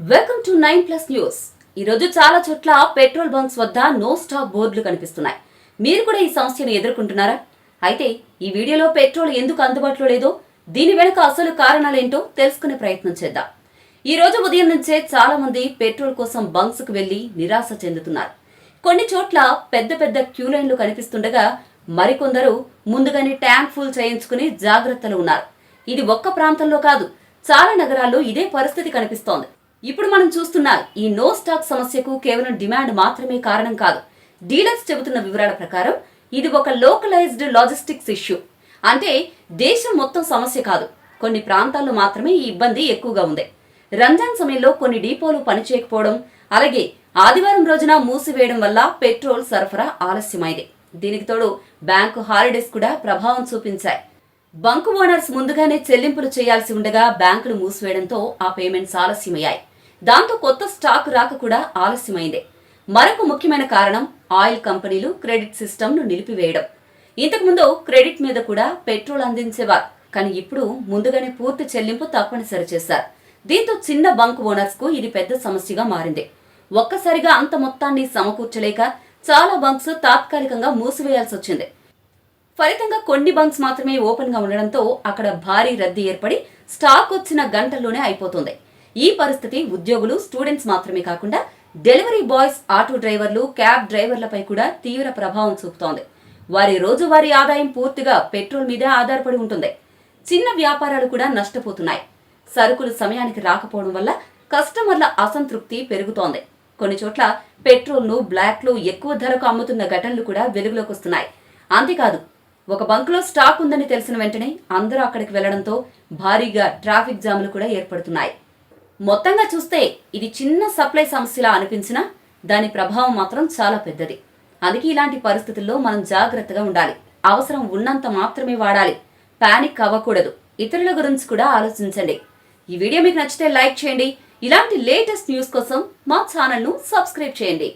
Welcome to 9+ news. ఈ రోజు చాలా చోట్ల పెట్రోల్ బంక్స్ వద్ద నో స్టాక్ బోర్డులు కనిపిస్తున్నాయి. మీరు కూడా ఈ సమస్యను ఎదుర్కొంటున్నారా? అయితే ఈ వీడియోలో పెట్రోల్ ఎందుకు అందుబాటులో లేదో, దీని వెనుక అసలు కారణాలేంటో తెలుసుకునే ప్రయత్నం చేద్దాం. ఈ రోజు ఉదయం నుంచే చాలా మంది పెట్రోల్ కోసం బంక్స్ కు వెళ్లి నిరాశ చెందుతున్నారు. కొన్ని చోట్ల పెద్ద పెద్ద క్యూ లైన్లు కనిపిస్తుండగా మరికొందరు ముందుగానే ట్యాంక్ ఫుల్ చేయించుకుని జాగ్రత్తలు ఉన్నారు. ఇది ఒక్క ప్రాంతంలో కాదు, చాలా నగరాల్లో ఇదే పరిస్థితి కనిపిస్తోంది. ఇప్పుడు మనం చూస్తున్న ఈ నో స్టాక్ సమస్యకు కేవలం డిమాండ్ మాత్రమే కారణం కాదు. డీలర్స్ చెబుతున్న వివరాల ప్రకారం ఇది ఒక లోకలైజ్డ్ లాజిస్టిక్స్ ఇష్యూ. అంటే దేశం మొత్తం సమస్య కాదు, కొన్ని ప్రాంతాల్లో మాత్రమే ఈ ఇబ్బంది ఎక్కువగా ఉంది. రంజాన్ సమయంలో కొన్ని డిపోలు పనిచేయకపోవడం, అలాగే ఆదివారం రోజున మూసివేయడం వల్ల పెట్రోల్ సరఫరా ఆలస్యమైంది. దీనికి తోడు బ్యాంకు హాలిడేస్ కూడా ప్రభావం చూపించాయి. బంకు ఓనర్స్ ముందుగానే చెల్లింపులు చేయాల్సి ఉండగా బ్యాంకులు మూసివేయడంతో ఆ పేమెంట్స్ ఆలస్యమయ్యాయి. దాంతో కొత్త స్టాక్ రాక కూడా ఆలస్యమైంది. మరొక ముఖ్యమైన కారణం ఆయిల్ కంపెనీలు క్రెడిట్ సిస్టమ్ను నిలిపివేయడం. ఇంతకుముందు క్రెడిట్ మీద కూడా పెట్రోల్ అందించేవారు, కానీ ఇప్పుడు ముందుగానే పూర్తి చెల్లింపు తప్పనిసరి చేశారు. దీంతో చిన్న బంక్ ఓనర్స్ కు ఇది పెద్ద సమస్యగా మారింది. ఒక్కసారిగా అంత మొత్తాన్ని సమకూర్చలేక చాలా బంక్స్ తాత్కాలికంగా మూసివేయాల్సి వచ్చింది. ఫలితంగా కొన్ని బంక్స్ మాత్రమే ఓపెన్ గా ఉండడంతో అక్కడ భారీ రద్దీ ఏర్పడి స్టాక్ వచ్చిన గంటల్లోనే అయిపోతుంది. ఈ పరిస్థితి ఉద్యోగులు, స్టూడెంట్స్ మాత్రమే కాకుండా డెలివరీ బాయ్స్, ఆటో డ్రైవర్లు, క్యాబ్ డ్రైవర్లపై కూడా తీవ్ర ప్రభావం చూపుతోంది. వారి రోజువారీ ఆదాయం పూర్తిగా పెట్రోల్ మీదే ఆధారపడి ఉంటుంది. చిన్న వ్యాపారాలు కూడా నష్టపోతున్నాయి. సరుకులు సమయానికి రాకపోవడం వల్ల కస్టమర్ల అసంతృప్తి పెరుగుతోంది. కొన్ని చోట్ల పెట్రోల్ను బ్లాక్లో ఎక్కువ ధరకు అమ్ముతున్న ఘటనలు కూడా వెలుగులోకి వస్తున్నాయి. అంతేకాదు, ఒక బంకులో స్టాక్ ఉందని తెలిసిన వెంటనే అందరూ అక్కడికి వెళ్లడంతో భారీగా ట్రాఫిక్ జాములు కూడా ఏర్పడుతున్నాయి. మొత్తంగా చూస్తే ఇది చిన్న సప్లై సమస్యలా అనిపించినా దాని ప్రభావం మాత్రం చాలా పెద్దది. అందుకే ఇలాంటి పరిస్థితుల్లో మనం జాగ్రత్తగా ఉండాలి. అవసరం ఉన్నంత మాత్రమే వాడాలి. పానిక్ అవ్వకూడదు. ఇతరుల గురించి కూడా ఆలోచించండి. ఈ వీడియో మీకు నచ్చితే లైక్ చేయండి. ఇలాంటి లేటెస్ట్ న్యూస్ కోసం మా ఛానల్ను సబ్స్క్రైబ్ చేయండి.